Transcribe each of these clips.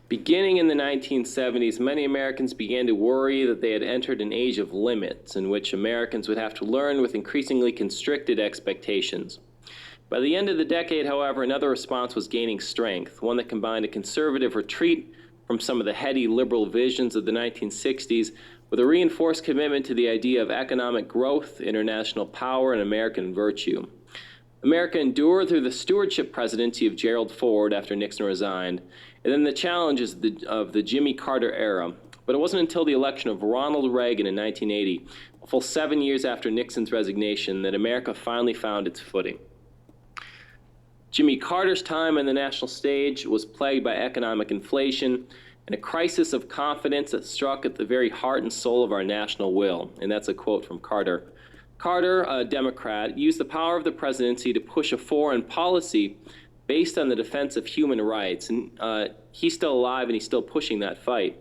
Beginning in the 1970s, many Americans began to worry that they had entered an age of limits in which Americans would have to learn with increasingly constricted expectations. By the end of the decade, however, another response was gaining strength, one that combined a conservative retreat from some of the heady liberal visions of the 1960s with a reinforced commitment to the idea of economic growth, international power, and American virtue. America endured through the stewardship presidency of Gerald Ford after Nixon resigned, and then the challenges of the Jimmy Carter era. But it wasn't until the election of Ronald Reagan in 1980, a full 7 years after Nixon's resignation, that America finally found its footing. Jimmy Carter's time on the national stage was plagued by economic inflation and a crisis of confidence that struck at the very heart and soul of our national will. And that's a quote from Carter. Carter, a Democrat, used the power of the presidency to push a foreign policy based on the defense of human rights. And he's still alive and he's still pushing that fight.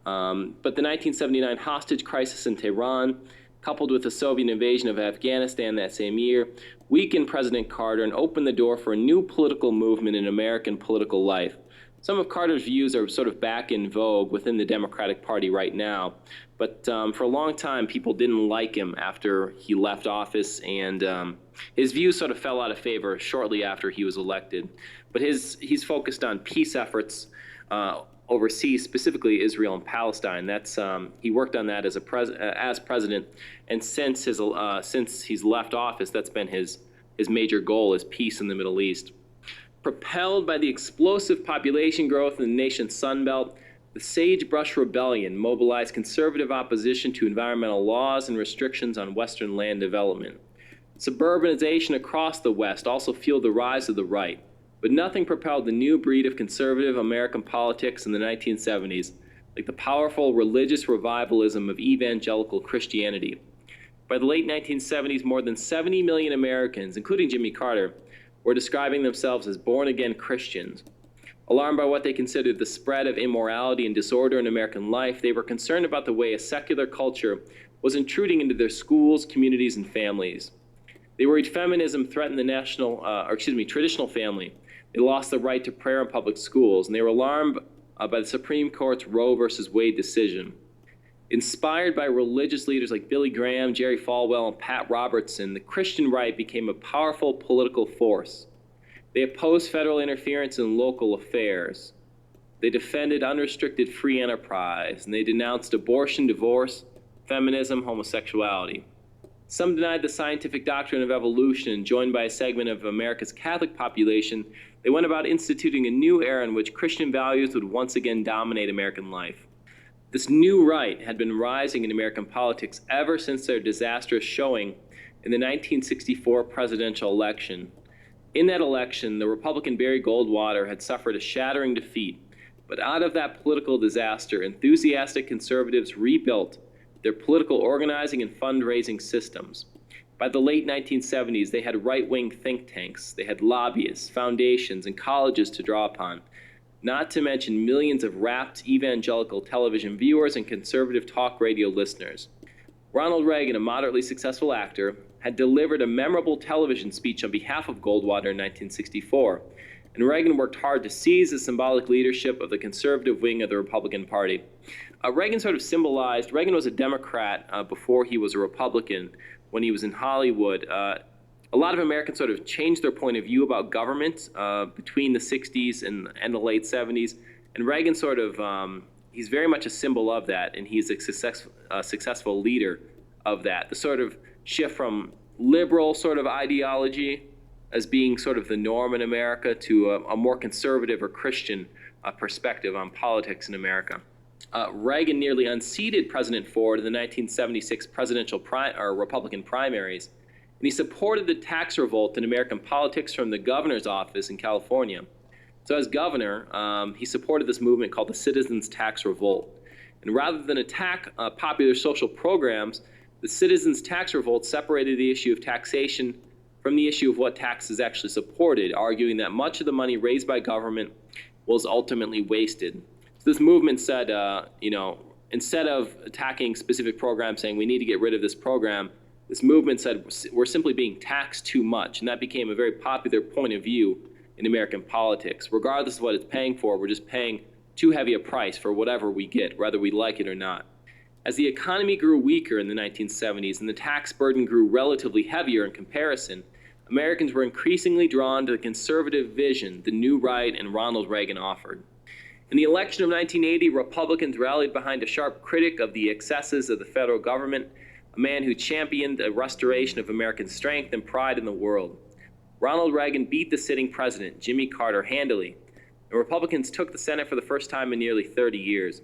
But the 1979 hostage crisis in Tehran, coupled with the Soviet invasion of Afghanistan that same year, weakened President Carter and opened the door for a new political movement in American political life. Some of Carter's views are sort of back in vogue within the Democratic Party right now, but for a long time, people didn't like him after he left office, and his views sort of fell out of favor shortly after he was elected. But he's focused on peace efforts overseas, specifically Israel and Palestine. He worked on that as president, and since he's left office, that's been his major goal is peace in the Middle East. Propelled by the explosive population growth in the nation's Sunbelt, the Sagebrush Rebellion mobilized conservative opposition to environmental laws and restrictions on Western land development. Suburbanization across the West also fueled the rise of the right, but nothing propelled the new breed of conservative American politics in the 1970s, like the powerful religious revivalism of evangelical Christianity. By the late 1970s, more than 70 million Americans, including Jimmy Carter, were describing themselves as born-again Christians. Alarmed by what they considered the spread of immorality and disorder in American life, they were concerned about the way a secular culture was intruding into their schools, communities, and families. They worried feminism threatened the traditional family. They lost the right to prayer in public schools, and they were alarmed by the Supreme Court's Roe versus Wade decision. Inspired by religious leaders like Billy Graham, Jerry Falwell, and Pat Robertson, the Christian right became a powerful political force. They opposed federal interference in local affairs. They defended unrestricted free enterprise, and they denounced abortion, divorce, feminism, homosexuality. Some denied the scientific doctrine of evolution, and joined by a segment of America's Catholic population, they went about instituting a new era in which Christian values would once again dominate American life. This new right had been rising in American politics ever since their disastrous showing in the 1964 presidential election. In that election, the Republican Barry Goldwater had suffered a shattering defeat, but out of that political disaster, enthusiastic conservatives rebuilt their political organizing and fundraising systems. By the late 1970s, they had right-wing think tanks, they had lobbyists, foundations, and colleges to draw upon, not to mention millions of rapt evangelical television viewers and conservative talk radio listeners. Ronald Reagan, a moderately successful actor, had delivered a memorable television speech on behalf of Goldwater in 1964, and Reagan worked hard to seize the symbolic leadership of the conservative wing of the Republican Party. Reagan was a Democrat before he was a Republican when he was in Hollywood. A lot of Americans sort of changed their point of view about government between the 60s and the late 70s. And Reagan he's very much a symbol of that, and he's a successful leader of that. The sort of shift from liberal sort of ideology as being sort of the norm in America to a more conservative or Christian perspective on politics in America. Reagan nearly unseated President Ford in the 1976 Republican primaries, and he supported the tax revolt in American politics from the governor's office in California. So as governor, he supported this movement called the Citizens' Tax Revolt. And rather than attack popular social programs, the Citizens' Tax Revolt separated the issue of taxation from the issue of what taxes actually supported, arguing that much of the money raised by government was ultimately wasted. So this movement said, instead of attacking specific programs saying we need to get rid of this program, this movement said we're simply being taxed too much, and that became a very popular point of view in American politics. Regardless of what it's paying for, we're just paying too heavy a price for whatever we get, whether we like it or not. As the economy grew weaker in the 1970s and the tax burden grew relatively heavier in comparison, Americans were increasingly drawn to the conservative vision the New Right and Ronald Reagan offered. In the election of 1980, Republicans rallied behind a sharp critic of the excesses of the federal government, a man who championed a restoration of American strength and pride in the world. Ronald Reagan beat the sitting president, Jimmy Carter, handily, and Republicans took the Senate for the first time in nearly 30 years.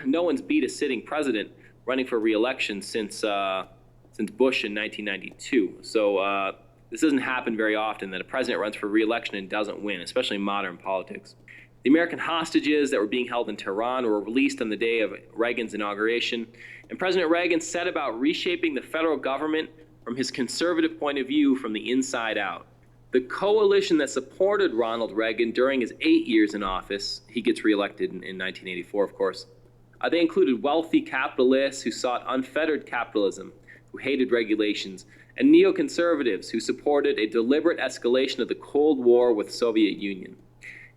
No one's beat a sitting president running for re-election since Bush in 1992. So this doesn't happen very often, that a president runs for re-election and doesn't win, especially in modern politics. The American hostages that were being held in Tehran were released on the day of Reagan's inauguration, and President Reagan set about reshaping the federal government from his conservative point of view from the inside out. The coalition that supported Ronald Reagan during his 8 years in office, he gets reelected in 1984, of course, they included wealthy capitalists who sought unfettered capitalism, who hated regulations, and neoconservatives who supported a deliberate escalation of the Cold War with the Soviet Union.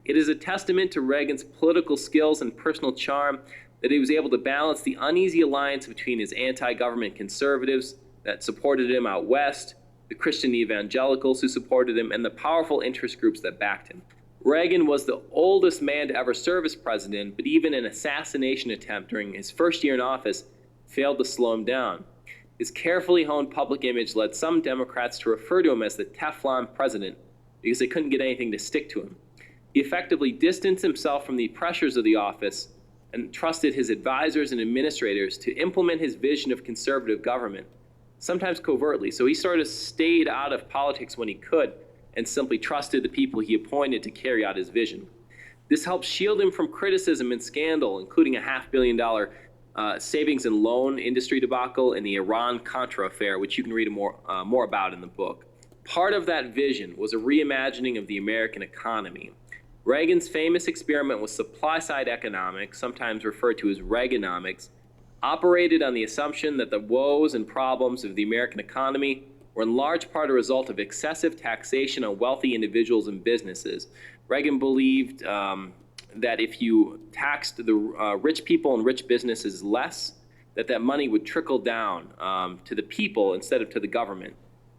It is a testament to Reagan's political skills and personal charm that he was able to balance the uneasy alliance between his anti-government conservatives that supported him out west, the Christian evangelicals who supported him, and the powerful interest groups that backed him. Reagan was the oldest man to ever serve as president, but even an assassination attempt during his first year in office failed to slow him down. His carefully honed public image led some Democrats to refer to him as the Teflon president because they couldn't get anything to stick to him. He effectively distanced himself from the pressures of the office and trusted his advisors and administrators to implement his vision of conservative government, sometimes covertly. So he sort of stayed out of politics when he could and simply trusted the people he appointed to carry out his vision. This helped shield him from criticism and scandal, including a $500 million savings and loan industry debacle and the Iran-Contra affair, which you can read more about in the book. Part of that vision was a reimagining of the American economy. Reagan's famous experiment with supply-side economics, sometimes referred to as Reaganomics, operated on the assumption that the woes and problems of the American economy were in large part a result of excessive taxation on wealthy individuals and businesses. Reagan believed that if you taxed the rich people and rich businesses less, that money would trickle down to the people instead of to the government.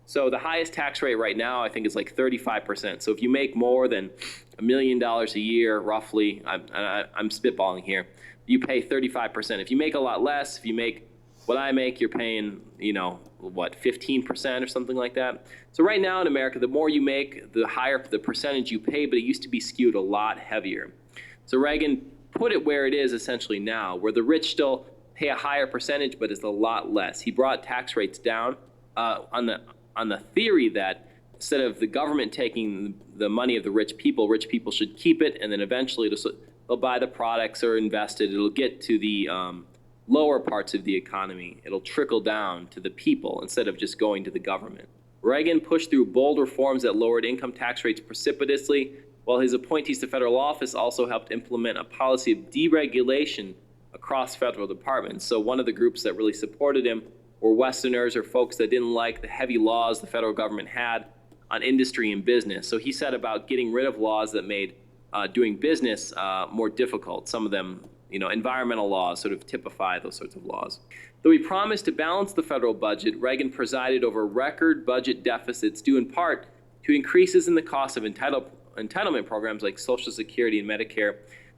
So the highest tax rate right now, I think, is like 35%. So if you make more than $1 million a year, roughly, I'm spitballing here, you pay 35%. If you make a lot less, if you make what I make, you're paying, 15% or something like that. So right now in America, the more you make, the higher the percentage you pay, but it used to be skewed a lot heavier. So Reagan put it where it is essentially now, where the rich still pay a higher percentage, but it's a lot less. He brought tax rates down on the theory that instead of the government taking the money of the rich people should keep it, and then eventually they'll buy the products or invest it. It'll get to the lower parts of the economy. It'll trickle down to the people instead of just going to the government. Reagan pushed through bold reforms that lowered income tax rates precipitously, while his appointees to federal office also helped implement a policy of deregulation across federal departments. So one of the groups that really supported him were Westerners or folks that didn't like the heavy laws the federal government had on industry and business. So he set about getting rid of laws that made doing business more difficult. Some of them, environmental laws sort of typify those sorts of laws. Though he promised to balance the federal budget, Reagan presided over record budget deficits due in part to increases in the cost of entitlement programs like Social Security and Medicare,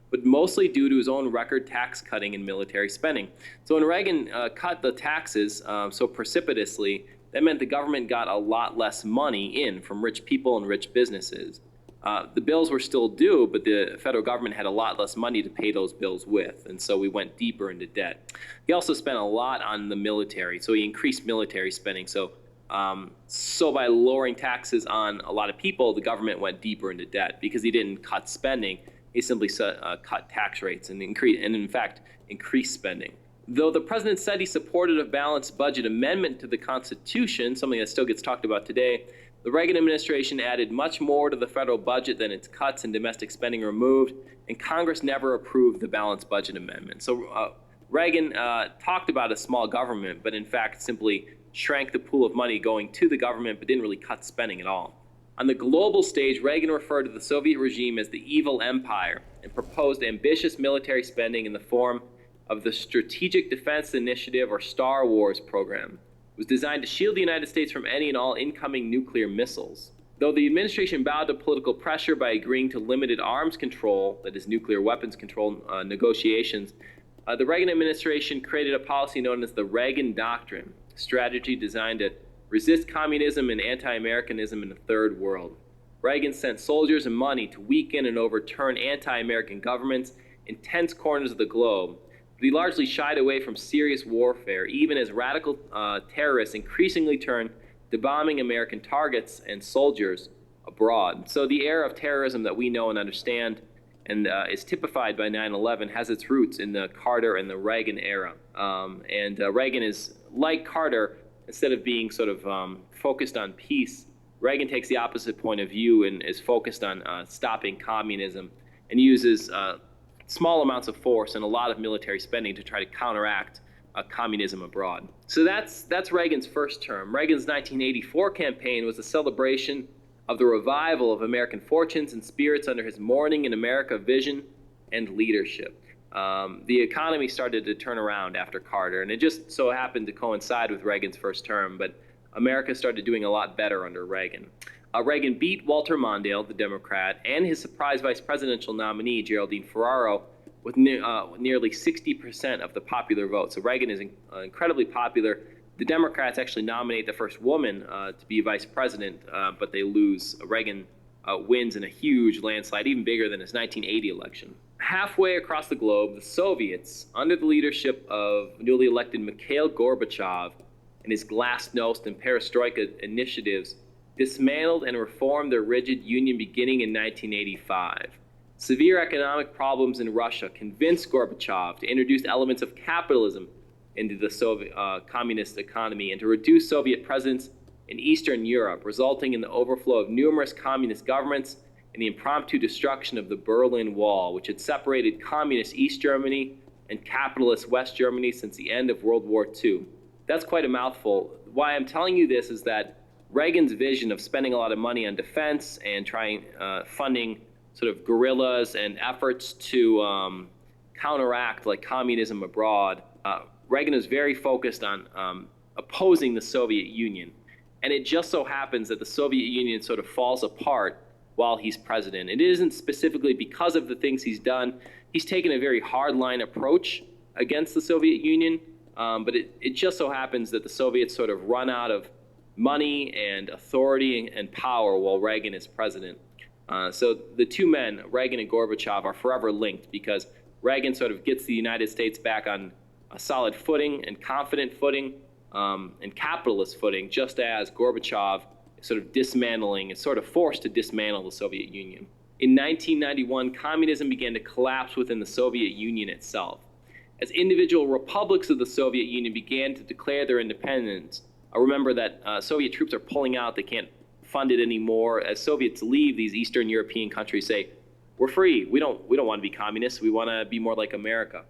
but mostly due to his own record tax cutting and military spending. So when Reagan cut the taxes so precipitously, that meant the government got a lot less money in from rich people and rich businesses. The bills were still due, but the federal government had a lot less money to pay those bills with, and so we went deeper into debt. He also spent a lot on the military, so he increased military spending. So by lowering taxes on a lot of people, the government went deeper into debt because he didn't cut spending. He simply cut tax rates and in fact increased spending. Though the president said he supported a balanced budget amendment to the Constitution, something that still gets talked about today, the Reagan administration added much more to the federal budget than its cuts and domestic spending removed, and Congress never approved the balanced budget amendment. So Reagan talked about a small government, but in fact simply shrank the pool of money going to the government, but didn't really cut spending at all. On the global stage, Reagan referred to the Soviet regime as the evil empire, and proposed ambitious military spending in the form of the Strategic Defense Initiative, or Star Wars program. It was designed to shield the United States from any and all incoming nuclear missiles. Though the administration bowed to political pressure by agreeing to limited arms control, that is nuclear weapons control negotiations, the Reagan administration created a policy known as the Reagan Doctrine, a strategy designed to resist communism and anti-Americanism in the Third World. Reagan sent soldiers and money to weaken and overturn anti-American governments in tense corners of the globe, but he largely shied away from serious warfare, even as radical terrorists increasingly turned to bombing American targets and soldiers abroad. So the era of terrorism that we know and understand and is typified by 9/11 has its roots in the Carter and the Reagan era. Reagan is like Carter. Instead of being sort of focused on peace, Reagan takes the opposite point of view and is focused on stopping communism and uses small amounts of force and a lot of military spending to try to counteract communism abroad. So that's Reagan's first term. Reagan's 1984 campaign was a celebration of the revival of American fortunes and spirits under his Morning in America vision and leadership. The economy started to turn around after Carter, and it just so happened to coincide with Reagan's first term, but America started doing a lot better under Reagan. Reagan beat Walter Mondale, the Democrat, and his surprise vice presidential nominee, Geraldine Ferraro, with nearly 60% of the popular vote. So Reagan is incredibly popular. The Democrats actually nominate the first woman to be vice president, but they lose. Reagan wins in a huge landslide, even bigger than his 1980 election. Halfway across the globe, the Soviets, under the leadership of newly elected Mikhail Gorbachev and his glasnost and perestroika initiatives, dismantled and reformed their rigid union beginning in 1985. Severe economic problems in Russia convinced Gorbachev to introduce elements of capitalism into the Soviet communist economy and to reduce Soviet presence in Eastern Europe, resulting in the overflow of numerous communist governments and the impromptu destruction of the Berlin Wall, which had separated communist East Germany and capitalist West Germany since the end of World War II. That's quite a mouthful. Why I'm telling you this is that Reagan's vision of spending a lot of money on defense and funding sort of guerrillas and efforts to counteract like communism abroad, Reagan was very focused on opposing the Soviet Union. And it just so happens that the Soviet Union sort of falls apart while he's president. It isn't specifically because of the things he's done. He's taken a very hardline approach against the Soviet Union, but it just so happens that the Soviets sort of run out of money and authority and power while Reagan is president. So the two men, Reagan and Gorbachev, are forever linked because Reagan sort of gets the United States back on a solid footing and confident footing and capitalist footing, just as Gorbachev is sort of forced to dismantle the Soviet Union. In 1991, communism began to collapse within the Soviet Union itself. As individual republics of the Soviet Union began to declare their independence, remember that Soviet troops are pulling out, they can't fund it anymore. As Soviets leave, these Eastern European countries say, we're free, we don't want to be communists, we want to be more like America.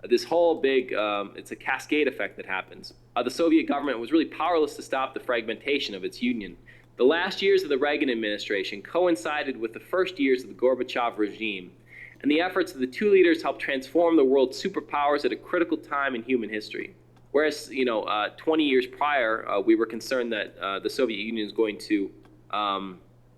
This whole big, it's a cascade effect that happens. The Soviet government was really powerless to stop the fragmentation of its union. The last years of the Reagan administration coincided with the first years of the Gorbachev regime, and the efforts of the two leaders helped transform the world's superpowers at a critical time in human history. Whereas, 20 years prior, we were concerned that the Soviet Union is going to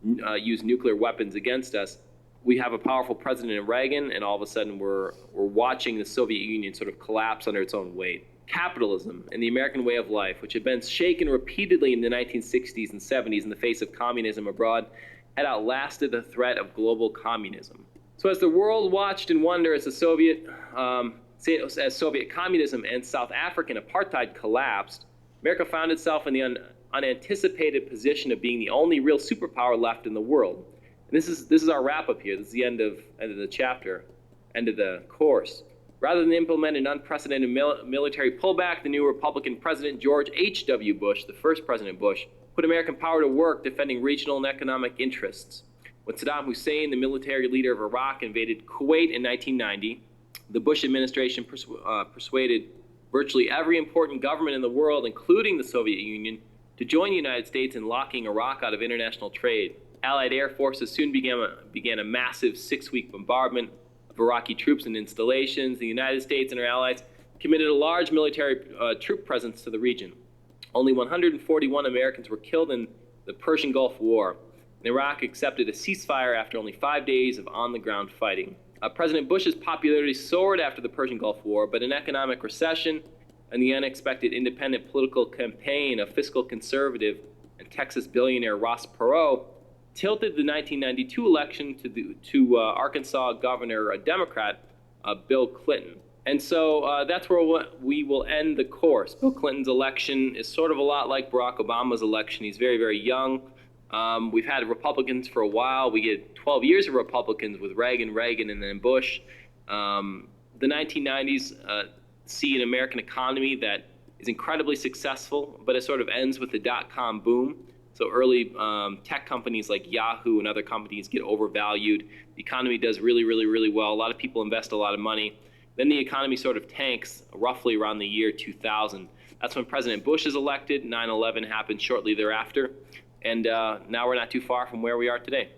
use nuclear weapons against us. We have a powerful president in Reagan, and all of a sudden we're watching the Soviet Union sort of collapse under its own weight. Capitalism and the American way of life, which had been shaken repeatedly in the 1960s and 70s in the face of communism abroad, had outlasted the threat of global communism. So as the world watched in wonder as Soviet communism and South African apartheid collapsed, America found itself in the unanticipated position of being the only real superpower left in the world. And this is our wrap-up here. This is the end of the chapter, end of the course. Rather than implement an unprecedented military pullback, the new Republican President George H.W. Bush, the first President Bush, put American power to work defending regional and economic interests. When Saddam Hussein, the military leader of Iraq, invaded Kuwait in 1990, the Bush administration persuaded virtually every important government in the world, including the Soviet Union, to join the United States in locking Iraq out of international trade. Allied air forces soon began a massive 6-week bombardment of Iraqi troops and installations. The United States and our allies committed a large military troop presence to the region. Only 141 Americans were killed in the Persian Gulf War. And Iraq accepted a ceasefire after only 5 days of on-the-ground fighting. President Bush's popularity soared after the Persian Gulf War, but an economic recession and the unexpected independent political campaign of fiscal conservative and Texas billionaire Ross Perot tilted the 1992 election to Arkansas Governor Democrat Bill Clinton. And so that's where we will end the course. Bill Clinton's election is sort of a lot like Barack Obama's election. He's very, very young. We've had Republicans for a while. We get 12 years of Republicans with Reagan, and then Bush. The 1990s see an American economy that is incredibly successful, but it sort of ends with the dot-com boom. So early tech companies like Yahoo and other companies get overvalued. The economy does really, really, really well. A lot of people invest a lot of money. Then the economy sort of tanks roughly around the year 2000. That's when President Bush is elected. 9/11 happened shortly thereafter. And now we're not too far from where we are today.